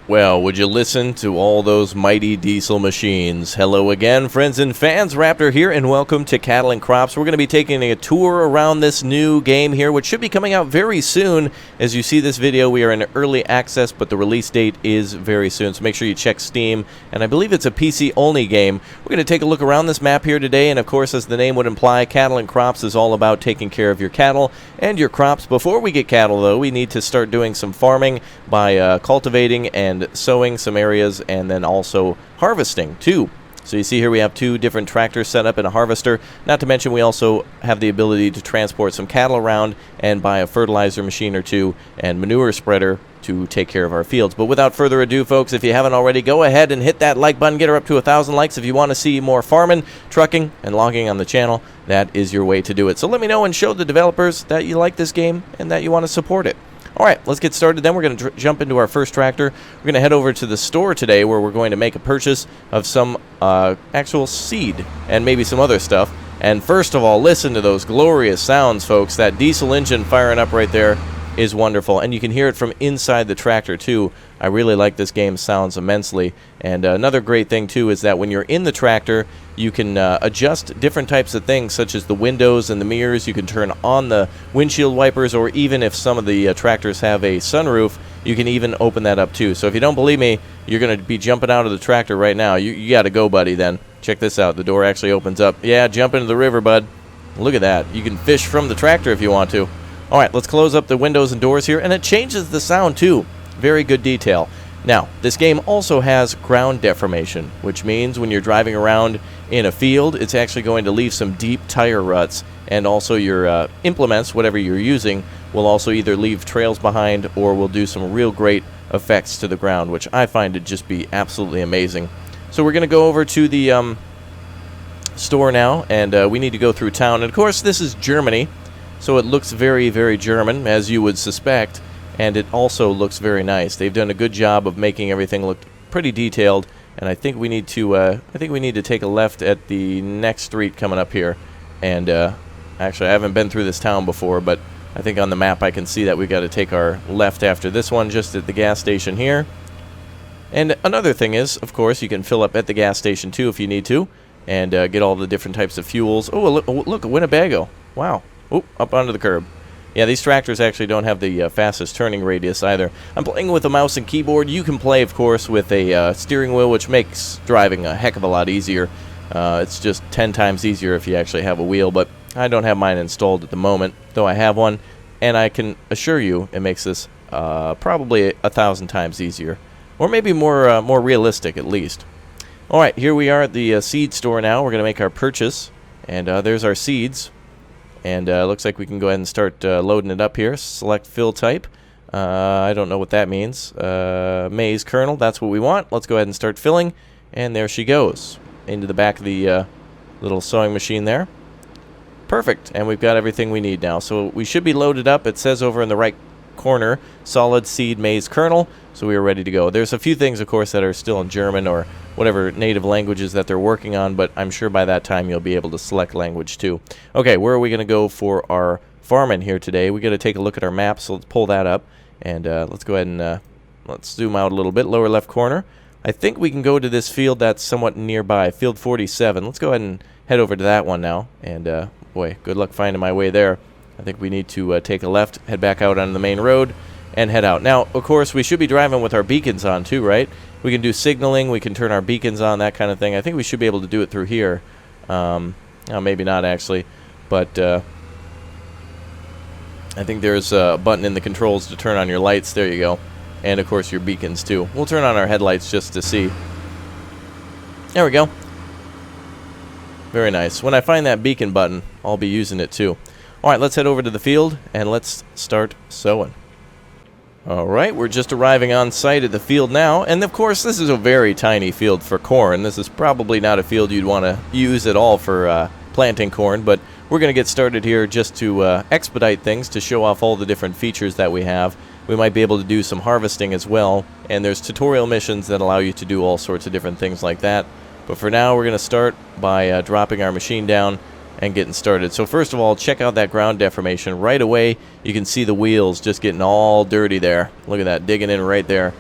Well, would you listen to all those mighty diesel machines? Hello again, friends and fans. Raptor here, and welcome to Cattle and Crops. We're going to be taking a tour around this new game here, which should be coming out very soon. As you see this video, we are in early access, but the release date is very soon, so make sure you check Steam. And I believe it's a PC-only game. We're going to take a look around this map here today, and of course, as the name would imply, Cattle and Crops is all about taking care of your cattle and your crops. Before we get cattle, though, we need to start doing some farming by cultivating and sowing some areas, and then also harvesting too. So you see here we have two different tractors set up in a harvester. Not to mention we also have the ability to transport some cattle around and buy a fertilizer machine or two and manure spreader to take care of our fields. But without further ado, folks, if you haven't already, go ahead and hit that like button. Get her up to 1,000 likes if you want to see more farming, trucking, and logging on the channel. That is your way to do it. So let me know and show the developers that you like this game and that you want to support it. Alright, let's get started then. We're going to jump into our first tractor. We're going to head over to the store today where we're going to make a purchase of some actual seed and maybe some other stuff. And first of all, listen to those glorious sounds, folks. That diesel engine firing up right there is wonderful. And you can hear it from inside the tractor too. I really like this game's sounds immensely. And another great thing too is that when you're in the tractor, you can adjust different types of things, such as the windows and the mirrors. You can turn on the windshield wipers, or even if some of the tractors have a sunroof, you can even open that up too. So if you don't believe me, you're going to be jumping out of the tractor right now. You got to go, buddy, then. Check this out. The door actually opens up. Yeah, jump into the river, bud. Look at that. You can fish from the tractor if you want to. All right, let's close up the windows and doors here, and it changes the sound too. Very good detail. Now, this game also has ground deformation, which means when you're driving around in a field, it's actually going to leave some deep tire ruts, and also your implements, whatever you're using, will also either leave trails behind or will do some real great effects to the ground, which I find to just be absolutely amazing. So we're going to go over to the store now, and we need to go through town. And of course, this is Germany, so it looks very, very German, as you would suspect. And it also looks very nice. They've done a good job of making everything look pretty detailed. And I think we need to take a left at the next street coming up here. And actually, I haven't been through this town before, but I think on the map I can see that we've got to take our left after this one, just at the gas station here. And another thing is, of course, you can fill up at the gas station too if you need to, and get all the different types of fuels. Oh, look, a Winnebago! Wow! Oh, up onto the curb. Yeah, these tractors actually don't have the fastest turning radius either. I'm playing with a mouse and keyboard. You can play, of course, with a steering wheel, which makes driving a heck of a lot easier. It's just 10 times easier if you actually have a wheel, but I don't have mine installed at the moment, though I have one, and I can assure you it makes this probably 1,000 times easier, or maybe more realistic at least. All right, here we are at the seed store now. We're going to make our purchase, and there's our seeds. And looks like we can go ahead and start loading it up here. Select fill type. I don't know what that means. Maize kernel, that's what we want. Let's go ahead and start filling. And there she goes. Into the back of the little sewing machine there. Perfect. And we've got everything we need now. So we should be loaded up. It says over in the right corner, solid seed maize kernel. So we are ready to go. There's a few things, of course, that are still in German or whatever native languages that they're working on, but I'm sure by that time you'll be able to select language too. Okay, where are we going to go for our farming here today? We got to take a look at our map, so let's pull that up, and let's go ahead and let's zoom out a little bit, lower left corner. I think we can go to this field that's somewhat nearby, field 47. Let's go ahead and head over to that one now, and boy, good luck finding my way there. I think we need to take a left, head back out on the main road, and head out. Now, of course, we should be driving with our beacons on too, right? We can do signaling, we can turn our beacons on, that kind of thing. I think we should be able to do it through here. Maybe not, actually. But I think there's a button in the controls to turn on your lights. There you go. And, of course, your beacons, too. We'll turn on our headlights just to see. There we go. Very nice. When I find that beacon button, I'll be using it, too. All right, let's head over to the field, and let's start sowing. Alright, we're just arriving on site at the field now, and of course this is a very tiny field for corn. This is probably not a field you'd want to use at all for planting corn, but we're going to get started here just to expedite things, to show off all the different features that we have. We might be able to do some harvesting as well, and there's tutorial missions that allow you to do all sorts of different things like that. But for now, we're going to start by dropping our machine down and getting started. So first of all, check out that ground deformation. Right away, you can see the wheels just getting all dirty there. Look at that, digging in right there.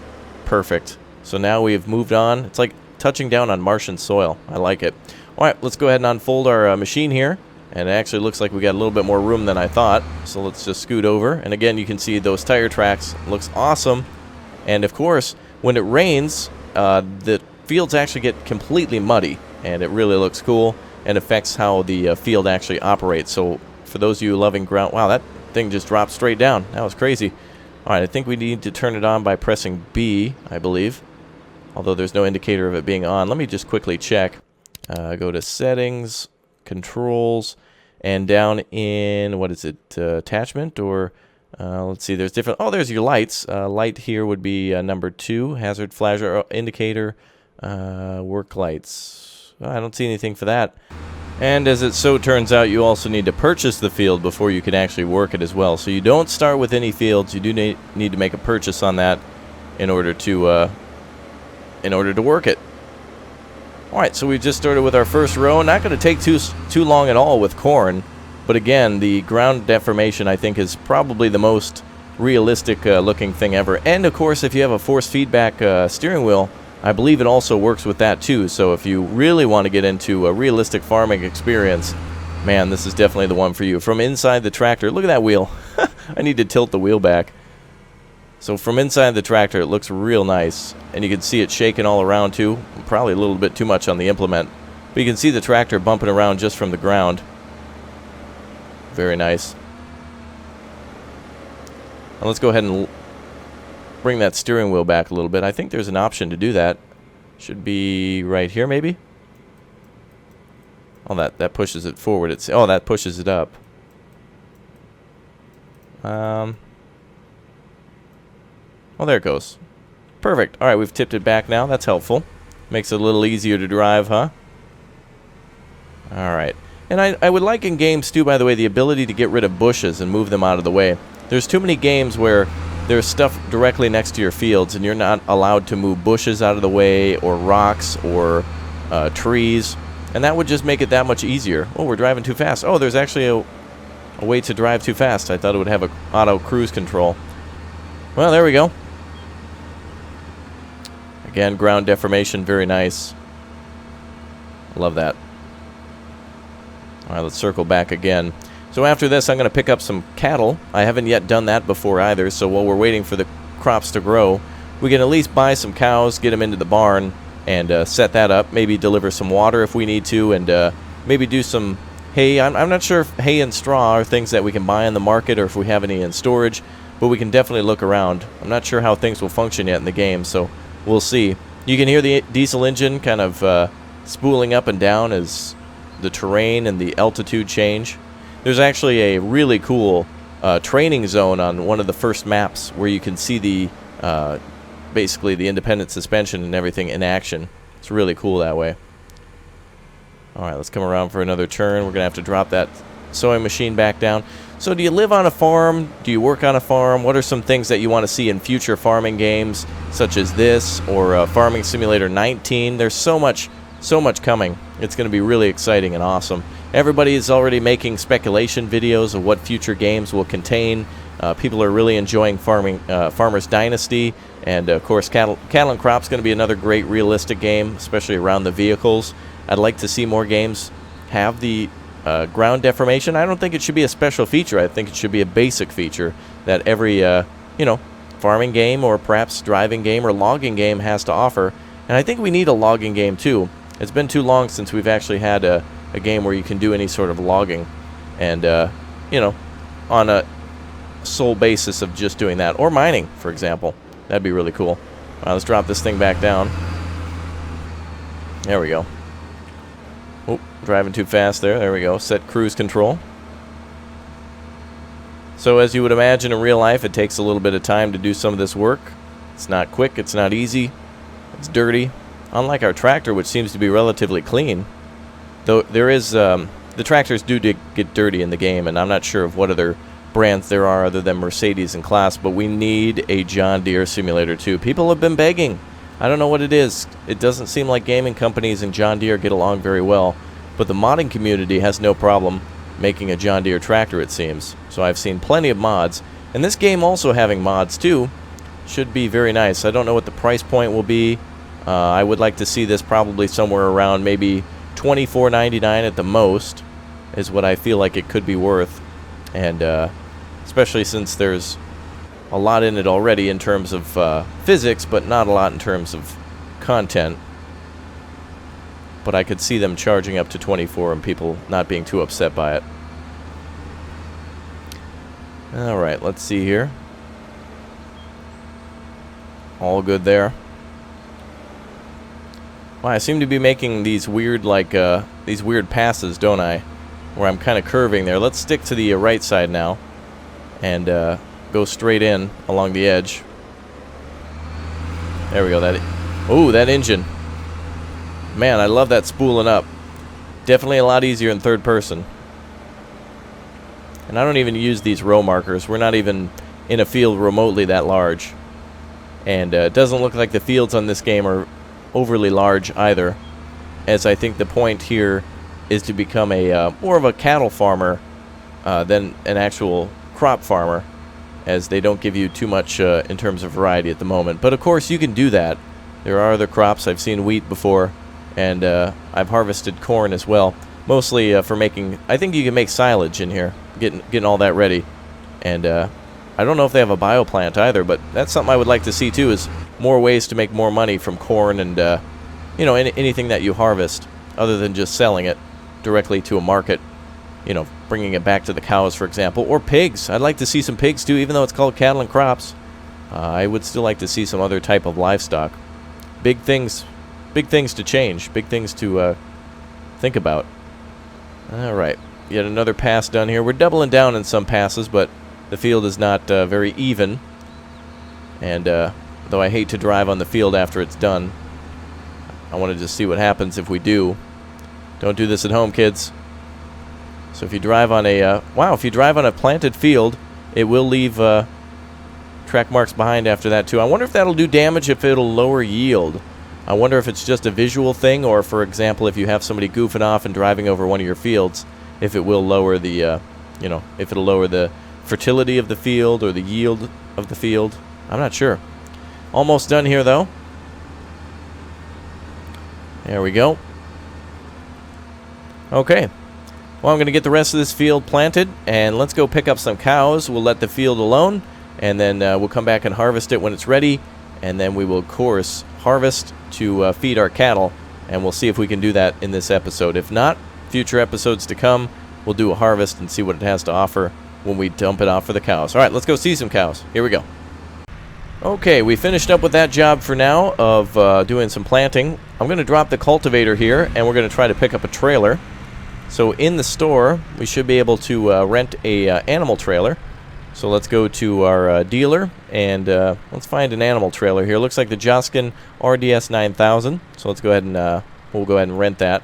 Perfect. So now we've moved on. It's like touching down on Martian soil. I like it. All right, let's go ahead and unfold our machine here. And it actually looks like we got a little bit more room than I thought. So let's just scoot over. And again, you can see those tire tracks. Looks awesome. And of course, when it rains, the fields actually get completely muddy. And it really looks cool and affects how the field actually operates. So for those of you loving ground... Wow, that thing just dropped straight down. That was crazy. All right, I think we need to turn it on by pressing B, I believe. Although there's no indicator of it being on. Let me just quickly check. Go to Settings, Controls, and down in, what is it, Attachment, or, let's see, there's different, oh, there's your lights. Light here would be number 2, Hazard Flasher Indicator, Work Lights. Well, I don't see anything for that. And as it so turns out, you also need to purchase the field before you can actually work it as well. So you don't start with any fields. You do need to make a purchase on that in order to work it. Alright, so we just started with our first row. Not going to take too long at all with corn. But again, the ground deformation, I think, is probably the most realistic looking thing ever. And of course, if you have a force feedback steering wheel, I believe it also works with that too. So if you really want to get into a realistic farming experience, man, this is definitely the one for you. From inside the tractor, look at that wheel. I need to tilt the wheel back. So from inside the tractor, it looks real nice. And you can see it shaking all around too. Probably a little bit too much on the implement. But you can see the tractor bumping around just from the ground. Very nice. Now let's go ahead and bring that steering wheel back a little bit. I think there's an option to do that. Should be right here maybe. Oh, that pushes it forward. Oh, that pushes it up. Oh, there it goes. Perfect. All right, we've tipped it back now. That's helpful. Makes it a little easier to drive, huh? All right. And I would like in games, too, by the way, the ability to get rid of bushes and move them out of the way. There's too many games where there's stuff directly next to your fields, and you're not allowed to move bushes out of the way, or rocks, or trees. And that would just make it that much easier. Oh, we're driving too fast. Oh, there's actually a way to drive too fast. I thought it would have a auto cruise control. Well, there we go. Again, ground deformation, very nice. Love that. All right, let's circle back again. So after this, I'm going to pick up some cattle. I haven't yet done that before either, so while we're waiting for the crops to grow, we can at least buy some cows, get them into the barn, and set that up. Maybe deliver some water if we need to, and maybe do some hay. I'm not sure if hay and straw are things that we can buy in the market or if we have any in storage, but we can definitely look around. I'm not sure how things will function yet in the game, so we'll see. You can hear the diesel engine kind of spooling up and down as the terrain and the altitude change. There's actually a really cool training zone on one of the first maps where you can see the basically the independent suspension and everything in action. It's really cool that way. Alright, let's come around for another turn. We're going to have to drop that sewing machine back down. So do you live on a farm? Do you work on a farm? What are some things that you want to see in future farming games, such as this or Farming Simulator 19? There's so much coming. It's going to be really exciting and awesome. Everybody is already making speculation videos of what future games will contain. People are really enjoying Farmer's Dynasty, and of course Cattle and Crop's going to be another great realistic game, especially around the vehicles. I'd like to see more games have the ground deformation. I don't think it should be a special feature. I think it should be a basic feature that every farming game or perhaps driving game or logging game has to offer. And I think we need a logging game too. It's been too long since we've actually had a game where you can do any sort of logging, and on a sole basis of just doing that, or mining, for example. That'd be really cool. All right, let's drop this thing back down. There we go. Oh, driving too fast there. There we go. Set cruise control. So as you would imagine in real life, it takes a little bit of time to do some of this work. It's not quick. It's not easy. It's dirty. Unlike our tractor, which seems to be relatively clean. Though there is, the tractors do get dirty in the game, and I'm not sure of what other brands there are other than Mercedes and Claas, but we need a John Deere simulator too. People have been begging. I don't know what it is. It doesn't seem like gaming companies and John Deere get along very well, but the modding community has no problem making a John Deere tractor, it seems. So I've seen plenty of mods, and this game also having mods too. should be very nice. I don't know what the price point will be. I would like to see this probably somewhere around maybe $24.99 at the most is what I feel like it could be worth. And especially since there's a lot in it already in terms of physics, but not a lot in terms of content. But I could see them charging up to 24 and people not being too upset by it. Alright, let's see here. All good there. Wow, I seem to be making these weird, like, these weird passes, don't I? Where I'm kind of curving there. Let's stick to the right side now. And go straight in along the edge. There we go. Ooh, that engine. Man, I love that spooling up. Definitely a lot easier in third person. And I don't even use these row markers. We're not even in a field remotely that large. And it doesn't look like the fields on this game are overly large either, as I think the point here is to become a more of a cattle farmer than an actual crop farmer, as they don't give you too much in terms of variety at the moment. But of course you can do that. There are other crops. I've seen wheat before, and I've harvested corn as well, mostly for making, I think you can make silage in here, getting all that ready. And I don't know if they have a bioplant either, but that's something I would like to see too, is more ways to make more money from corn and you know, anything that you harvest, other than just selling it directly to a market, you know, bringing it back to the cows, for example, or pigs. I'd like to see some pigs too, even though it's called cattle and crops. I would still like to see some other type of livestock. Big things to change, big things to think about. Alright, yet another pass done here. We're doubling down in some passes, but the field is not very even. And though I hate to drive on the field after it's done, I want to just see what happens if we do. Don't do this at home, kids. So if you drive on a if you drive on a planted field, it will leave track marks behind after that too. I wonder if that'll do damage, if it'll lower yield. I wonder if it's just a visual thing, or for example, if you have somebody goofing off and driving over one of your fields, if it will lower the you know, if it'll lower the fertility of the field or the yield of the field. I'm not sure. Almost done here though. There we go. Okay. Well, I'm going to get the rest of this field planted, and let's go pick up some cows. We'll let the field alone, and then we'll come back and harvest it when it's ready, and then we will, of course, harvest to feed our cattle, and we'll see if we can do that in this episode. If not, future episodes to come, we'll do a harvest and see what it has to offer when we dump it off for the cows. All right, let's go see some cows. Here we go. Okay, we finished up with that job for now of doing some planting. I'm going to drop the cultivator here, and we're going to try to pick up a trailer. So in the store, we should be able to rent a animal trailer. So let's go to our dealer, and let's find an animal trailer here. Looks like the Joskin RDS 9000. So let's go ahead and we'll go ahead and rent that.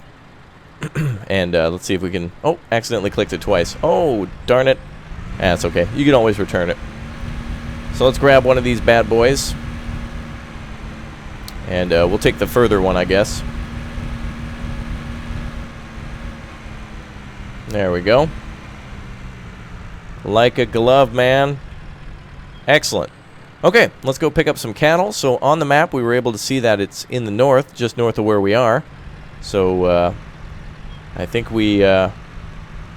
And let's see if we can... Oh, accidentally clicked it twice. Oh, darn it. That's okay. You can always return it. So let's grab one of these bad boys. And we'll take the further one, I guess. There we go. Like a glove, man. Excellent. Okay, let's go pick up some cattle. So on the map, we were able to see that it's in the north, just north of where we are. So I think we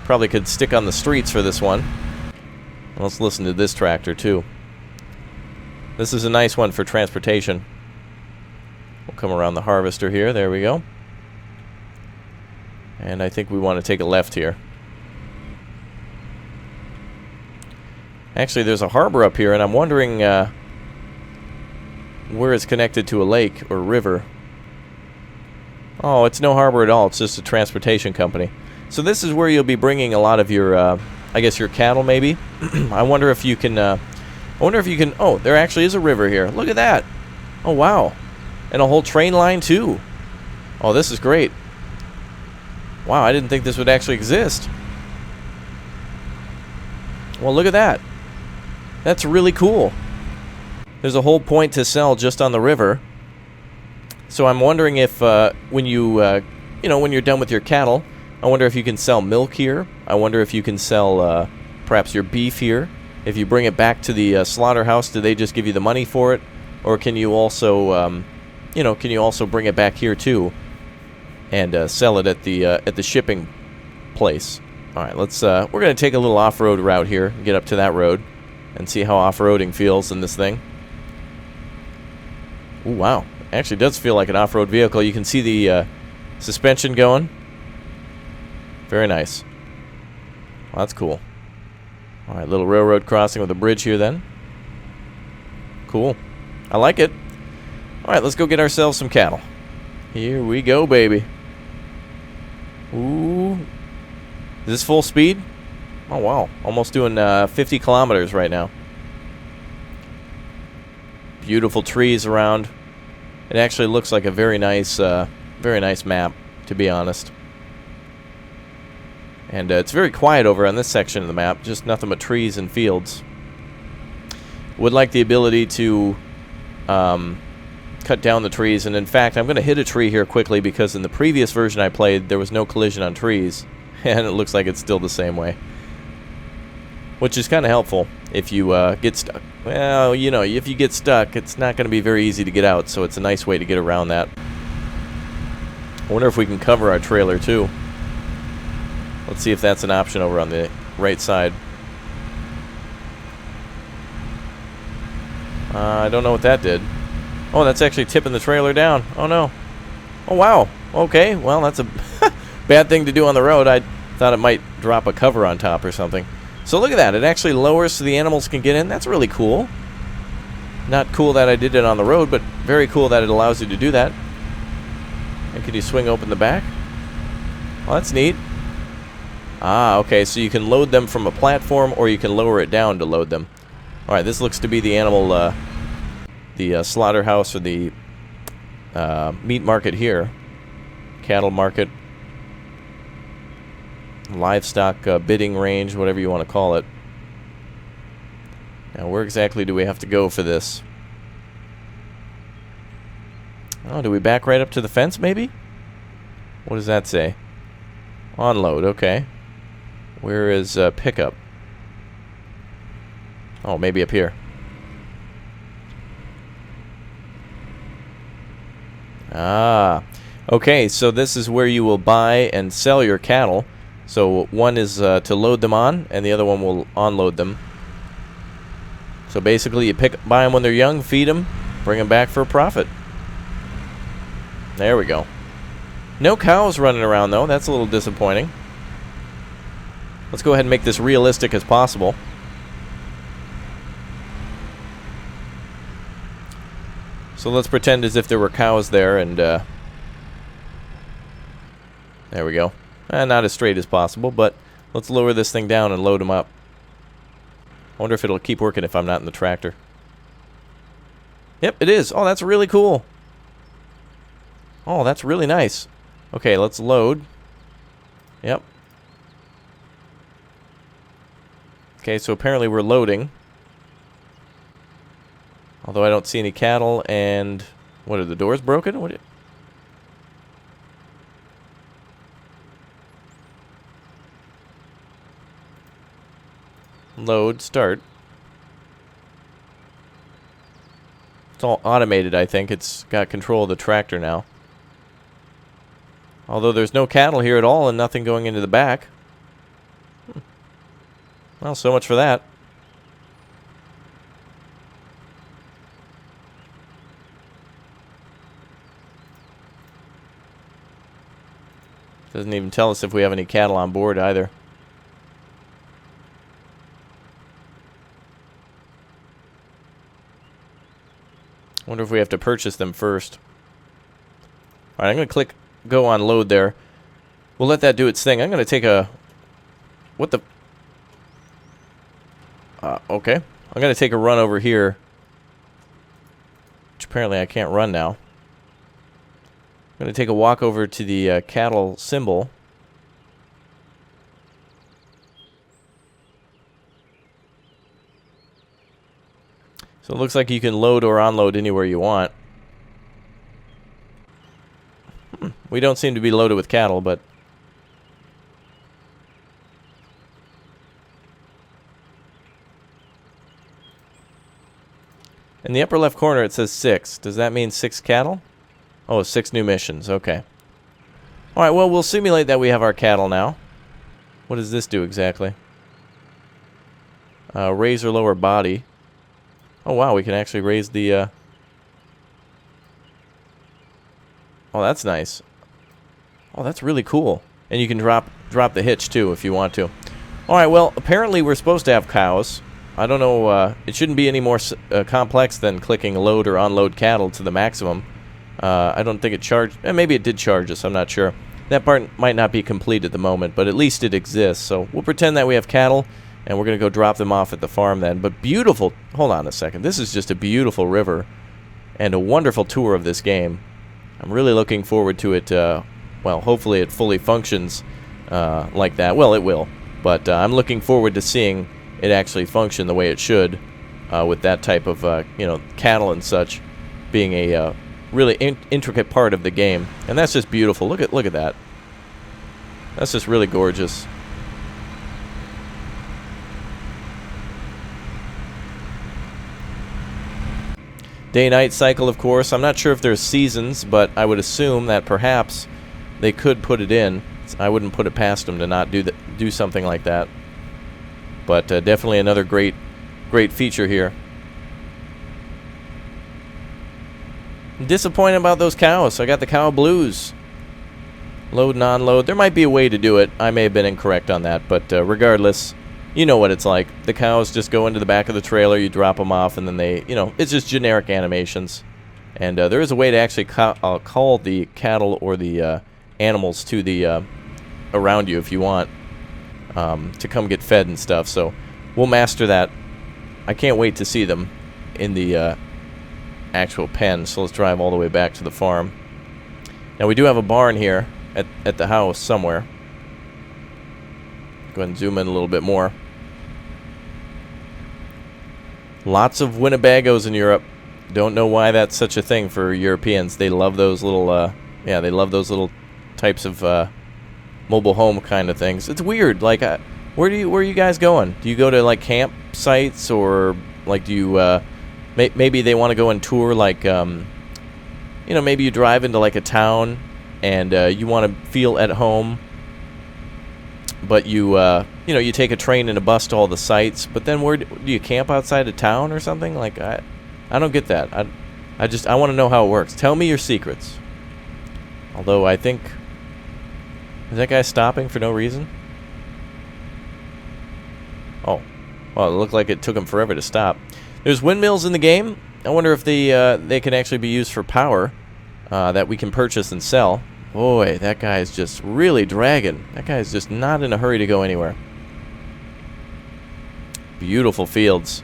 probably could stick on the streets for this one. Let's listen to this tractor, too. This is a nice one for transportation. We'll come around the harvester here. There we go. And I think we want to take a left here. Actually, there's a harbor up here, and I'm wondering where it's connected to a lake or river. Oh, it's no harbor at all. It's just a transportation company. So this is where you'll be bringing a lot of your, I guess, your cattle, maybe. I wonder if you can... Oh, there actually is a river here. Look at that. Oh, wow. And a whole train line, too. Oh, this is great. Wow, I didn't think this would actually exist. Well, look at that. That's really cool. There's a whole point to sell just on the river. So I'm wondering if when you know, when you're done with your cattle, I wonder if you can sell milk here. I wonder if you can sell perhaps your beef here. if you bring it back to the slaughterhouse, do they just give you the money for it? Or can you also, you know, can you also bring it back here too and sell it at the shipping place? All right, let's. We're gonna take a little off-road route here and get up to that road and see how off-roading feels in this thing. Ooh, wow, actually does feel like an off-road vehicle. You can see the suspension going. Very nice. Well, that's cool. All right, little railroad crossing with a bridge here then. Cool. I like it. All right, let's go get ourselves some cattle. Here we go, baby. Ooh. Is this full speed? Oh, wow. Almost doing 50 kilometers right now. Beautiful trees around. It actually looks like a very nice map, to be honest. And it's very quiet over on this section of the map. Just nothing but trees and fields. Would like the ability to cut down the trees. And in fact, I'm going to hit a tree here quickly because in the previous version I played, there was no collision on trees. And it looks like it's still the same way. Which is kind of helpful if you get stuck. Well, you know, if you get stuck, it's not going to be very easy to get out. So it's a nice way to get around that. I wonder if we can cover our trailer too. Let's see if that's an option over on the right side. I don't know what that did. Oh, that's actually tipping the trailer down. Oh, no. Oh, wow. Okay, well, that's a bad thing to do on the road. I thought it might drop a cover on top or something. So look at that. It actually lowers so the animals can get in. That's really cool. Not cool that I did it on the road, but very cool that it allows you to do that. And can you swing open the back? Well, that's neat. Ah, okay, so you can load them from a platform or you can lower it down to load them. All right, this looks to be the animal, the slaughterhouse or the meat market here. Cattle market. Livestock bidding range, whatever you want to call it. Now, where exactly do we have to go for this? Oh, do we back right up to the fence, maybe? What does that say? Onload, okay. Where is pickup? Oh, maybe up here. Ah, okay, so this is where you will buy and sell your cattle. So one is to load them on, and the other one will unload them. So basically, you buy them when they're young, feed them, bring them back for a profit. There we go. No cows running around, though. That's a little disappointing. Let's go ahead and make this realistic as possible. So let's pretend as if there were cows there, and there we go. Not as straight as possible, but let's lower this thing down and load them up. I wonder if it'll keep working if I'm not in the tractor. Yep, it is. Oh, that's really cool. Oh, that's really nice. Okay, let's load. Yep. Okay, so apparently we're loading. Although I don't see any cattle, and... What, are the doors broken? What? Load, start. It's all automated, I think. It's got control of the tractor now. Although there's no cattle here at all and nothing going into the back. Well, so much for that. Doesn't even tell us if we have any cattle on board either. Wonder if we have to purchase them first. Alright, I'm going to click go on load there. We'll let that do its thing. I'm going to take a... What the... okay. I'm going to take a run over here. Which apparently I can't run now. I'm going to take a walk over to the cattle symbol. So it looks like you can load or unload anywhere you want. We don't seem to be loaded with cattle, but... In the upper left corner, it says 6. Does that mean 6 cattle? Oh, 6 new missions. Okay. All right, well, we'll simulate that we have our cattle now. What does this do exactly? Raise or lower body. Oh, wow, we can actually raise the... Oh, that's nice. Oh, that's really cool. And you can drop the hitch, too, if you want to. All right, well, apparently we're supposed to have cows. I don't know, it shouldn't be any more complex than clicking load or unload cattle to the maximum. I don't think it charged... maybe it did charge us, I'm not sure. That part might not be complete at the moment, but at least it exists. So we'll pretend that we have cattle, and we're going to go drop them off at the farm then. But beautiful... Hold on a second. This is just a beautiful river and a wonderful tour of this game. I'm really looking forward to it. Well, hopefully it fully functions like that. Well, it will. But I'm looking forward to seeing it actually function the way it should with that type of, you know, cattle and such being a really intricate part of the game. And that's just beautiful. Look at that. That's just really gorgeous. Day-night cycle, of course. I'm not sure if there's seasons, but I would assume that perhaps they could put it in. I wouldn't put it past them to not do something like that. But definitely another great feature here. I'm disappointed about those cows. I got the cow blues. Load, non-load. There might be a way to do it. I may have been incorrect on that, but regardless, you know what it's like. The cows just go into the back of the trailer, you drop them off, and then they, you know, it's just generic animations. And there is a way to actually call the cattle or the animals to the around you if you want to come get fed and stuff. So we'll master that. I can't wait to see them in the actual pen. So let's drive all the way back to the farm. Now we do have a barn here at the house somewhere. Go ahead and zoom in a little bit more. Lots of Winnebagos in Europe. Don't know why that's such a thing for Europeans. They love those little, yeah, they love those little types of mobile home kind of things. It's weird. Like, where are you guys going? Do you go to like campsites, or like do you maybe they want to go and tour, like you know, maybe you drive into like a town and you want to feel at home, but you you know, you take a train and a bus to all the sites, but then where do you camp outside of town or something? Like, I don't get that. I want to know how it works. Tell me your secrets. Although I think, is that guy stopping for no reason? Oh, well, it looked like it took him forever to stop. There's windmills in the game. I wonder if they can actually be used for power that we can purchase and sell. Boy, that guy is just really dragging. That guy is just not in a hurry to go anywhere. Beautiful fields.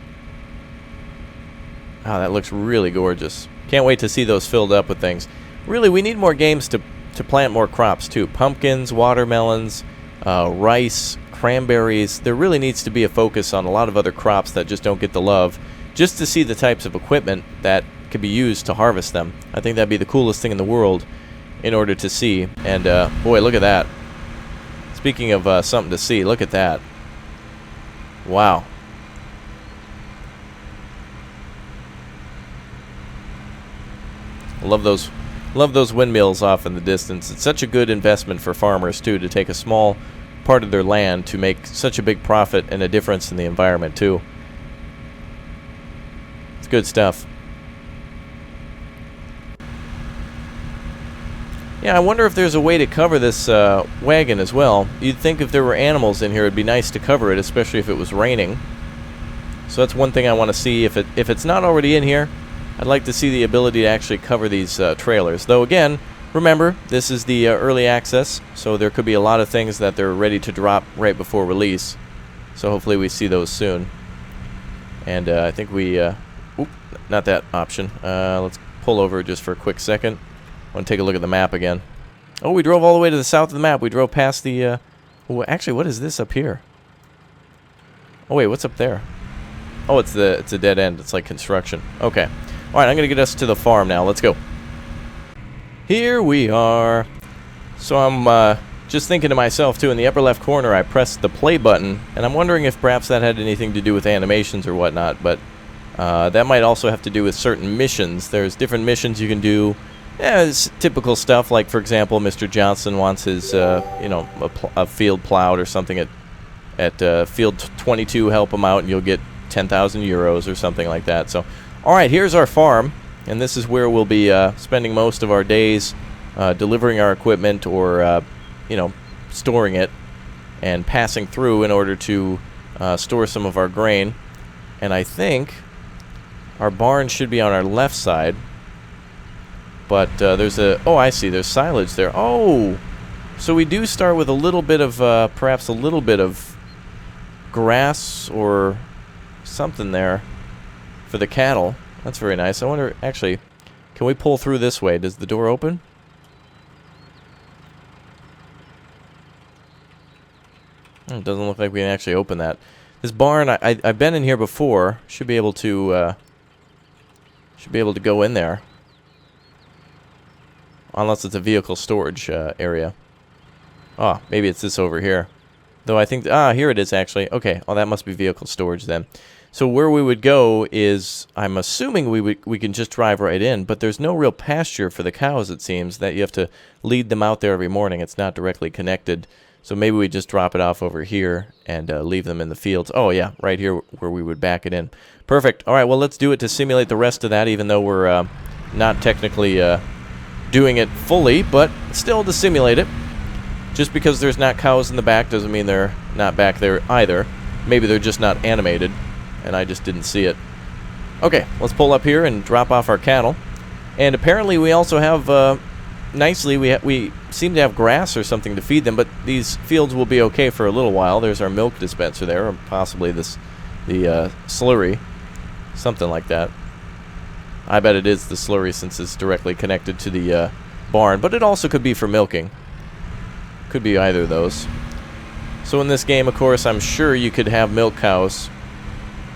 Oh, that looks really gorgeous. Can't wait to see those filled up with things. Really, we need more games to plant more crops too. Pumpkins, watermelons, rice, cranberries. There really needs to be a focus on a lot of other crops that just don't get the love, just to see the types of equipment that could be used to harvest them. I think that'd be the coolest thing in the world in order to see. And boy, look at that. Speaking of something to see, look at that. Wow. Love those windmills off in the distance. It's such a good investment for farmers too, to take a small part of their land to make such a big profit and a difference in the environment too. It's good stuff. Yeah, I wonder if there's a way to cover this wagon as well. You'd think if there were animals in here, it'd be nice to cover it, especially if it was raining. So that's one thing I want to see. If it's not already in here, I'd like to see the ability to actually cover these trailers. Though again, remember, this is the early access, so there could be a lot of things that they're ready to drop right before release. So hopefully we see those soon. And I think we... oop, not that option. Let's pull over just for a quick second. I want to take a look at the map again. Oh, we drove all the way to the south of the map. We drove past the... oh, actually, what is this up here? Oh, wait, what's up there? Oh, it's a dead end. It's like construction. Okay. All right, I'm going to get us to the farm now. Let's go. Here we are. So I'm just thinking to myself, too, in the upper left corner, I pressed the play button, and I'm wondering if perhaps that had anything to do with animations or whatnot, but That might also have to do with certain missions. There's different missions you can do. Yeah, it's typical stuff, like, for example, Mr. Johnson wants his, you know, a field plowed or something at field 22, help him out, and you'll get 10,000 euros or something like that. So, all right, here's our farm, and this is where we'll be spending most of our days delivering our equipment or, you know, storing it and passing through in order to store some of our grain. And I think our barn should be on our left side. But there's a... Oh, I see. There's silage there. Oh! So we do start with a little bit of... perhaps a little bit of grass or something there for the cattle. That's very nice. I wonder... Actually, can we pull through this way? Does the door open? It doesn't look like we can actually open that. This barn, I've been in here before. Should be able to go in there. Unless it's a vehicle storage area. Oh, maybe it's this over here. Though I think... here it is, actually. Okay, oh, that must be vehicle storage then. So where we would go is... I'm assuming we can just drive right in, but there's no real pasture for the cows, it seems, that you have to lead them out there every morning. It's not directly connected. So maybe we just drop it off over here and leave them in the fields. Oh, yeah, right here where we would back it in. Perfect. All right, well, let's do it to simulate the rest of that, even though we're not technically... doing it fully, but still to simulate it. Just because there's not cows in the back doesn't mean they're not back there either. Maybe they're just not animated, and I just didn't see it. Okay, let's pull up here and drop off our cattle. And apparently we also have, nicely, we seem to have grass or something to feed them, but these fields will be okay for a little while. There's our milk dispenser there, or possibly the slurry. Something like that. I bet it is the slurry since it's directly connected to the barn, but it also could be for milking. Could be either of those. So in this game, of course, I'm sure you could have milk cows.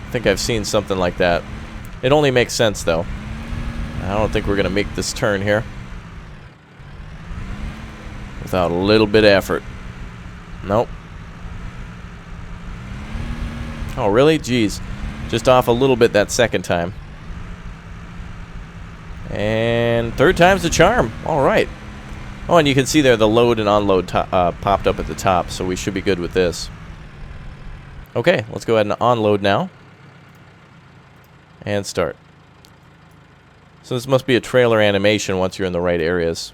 I think I've seen something like that. It only makes sense, though. I don't think we're going to make this turn here without a little bit of effort. Nope. Oh, really? Jeez. Just off a little bit that second time. And third time's the charm. All right. Oh, and you can see there the load and unload popped up at the top, so we should be good with this. Okay, let's go ahead and unload now. And start. So this must be a trailer animation once you're in the right areas.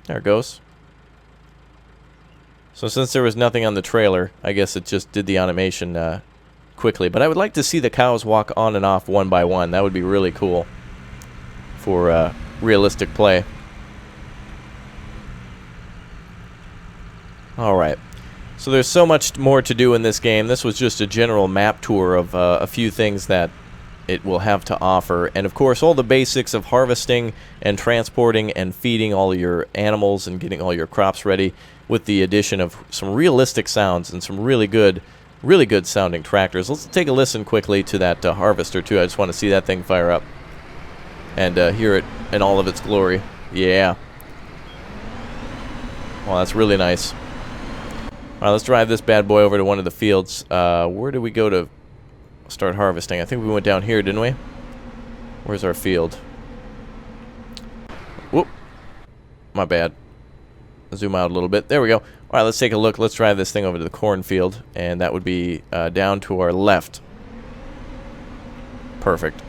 There it goes. So since there was nothing on the trailer, I guess it just did the animation quickly. But I would like to see the cows walk on and off one by one. That would be really cool for realistic play. Alright. So there's so much more to do in this game. This was just a general map tour of a few things that it will have to offer. And of course all the basics of harvesting and transporting and feeding all your animals and getting all your crops ready, with the addition of some realistic sounds and some really good sounding tractors. Let's take a listen quickly to that harvester too. I just want to see that thing fire up and hear it in all of its glory. Yeah. Well, that's really nice. Alright, let's drive this bad boy over to one of the fields. Where did we go to start harvesting? I think we went down here, didn't we? Where's our field? Whoop. My bad. Zoom out a little bit. There we go. Alright, let's take a look. Let's drive this thing over to the cornfield, and that would be down to our left. Perfect.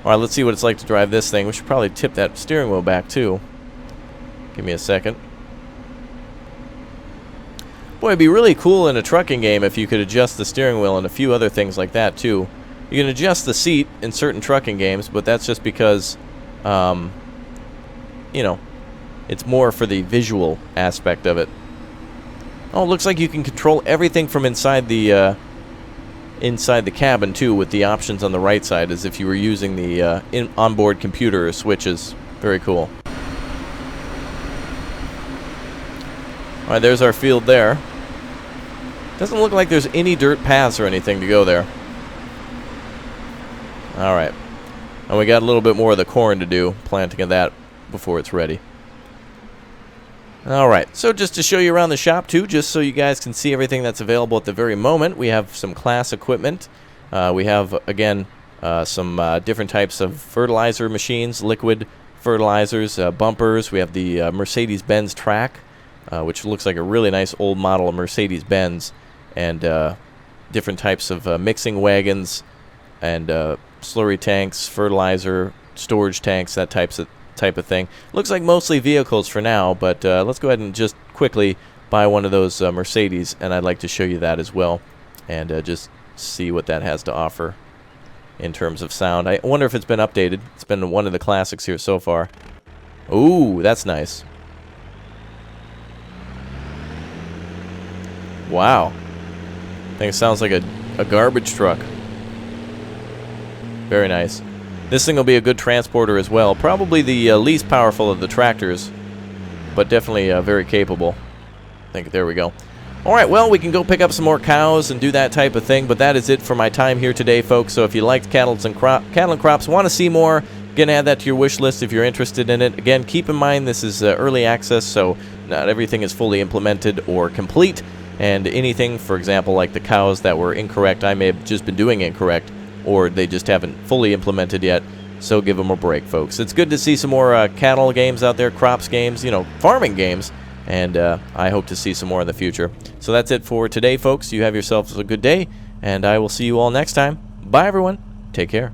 Alright, let's see what it's like to drive this thing. We should probably tip that steering wheel back, too. Give me a second. Boy, it'd be really cool in a trucking game if you could adjust the steering wheel and a few other things like that, too. You can adjust the seat in certain trucking games, but that's just because, you know, it's more for the visual aspect of it. Oh, it looks like you can control everything from inside the cabin, too, with the options on the right side, as if you were using the onboard computer or switches. Very cool. Alright, there's our field there. Doesn't look like there's any dirt paths or anything to go there. Alright. And we got a little bit more of the corn to do, planting of that before it's ready. Alright, so just to show you around the shop too, just so you guys can see everything that's available at the very moment, we have some class equipment. We have, again, some different types of fertilizer machines, liquid fertilizers, bumpers. We have the Mercedes-Benz track, which looks like a really nice old model of Mercedes-Benz, and different types of mixing wagons and slurry tanks, fertilizer, storage tanks, that type of thing. Looks like mostly vehicles for now, but let's go ahead and just quickly buy one of those Mercedes, and I'd like to show you that as well, and just see what that has to offer in terms of sound. I wonder if it's been updated. It's been one of the classics here so far. Ooh, that's nice. Wow. I think it sounds like a garbage truck. Very nice. This thing will be a good transporter as well. Probably the least powerful of the tractors, but definitely very capable. I think there we go. Alright, well, we can go pick up some more cows and do that type of thing, but that is it for my time here today, folks. So if you liked cattle and crops, want to see more, again, add that to your wish list if you're interested in it. Again, keep in mind this is early access, so not everything is fully implemented or complete, and anything, for example, like the cows that were incorrect, I may have just been doing incorrect, or they just haven't fully implemented yet, so give them a break, folks. It's good to see some more cattle games out there, crops games, you know, farming games, and I hope to see some more in the future. So that's it for today, folks. You have yourselves a good day, and I will see you all next time. Bye, everyone. Take care.